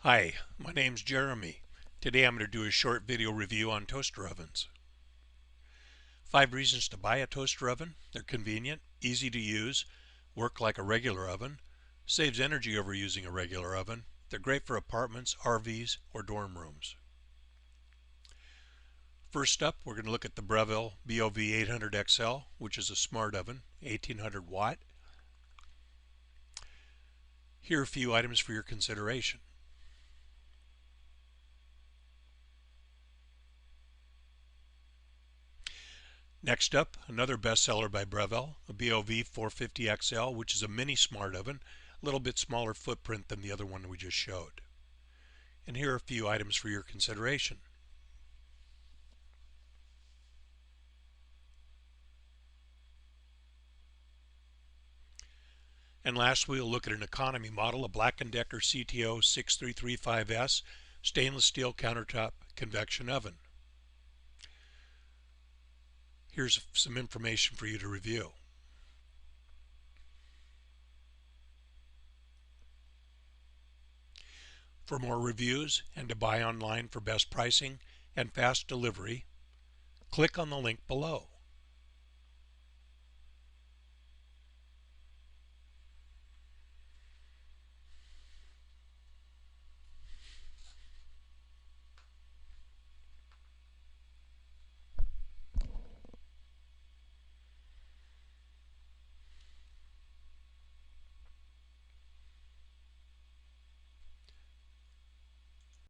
Hi, my name's Jeremy. Today I'm going to do a short video review on toaster ovens. 5 reasons to buy a toaster oven. They're convenient, easy to use, work like a regular oven, saves energy over using a regular oven. They're great for apartments, RVs, or dorm rooms. First up, we're going to look at the Breville BOV 800XL, which is a smart oven, 1800 watt. Here are a few items for your consideration. Next up, another bestseller by Breville, a BOV 450XL, which is a mini smart oven, a little bit smaller footprint than the other one we just showed. And here are a few items for your consideration. And last, we'll look at an economy model, a Black & Decker CTO 6335S stainless steel countertop convection oven. Here's some information for you to review. For more reviews and to buy online for best pricing and fast delivery, click on the link below.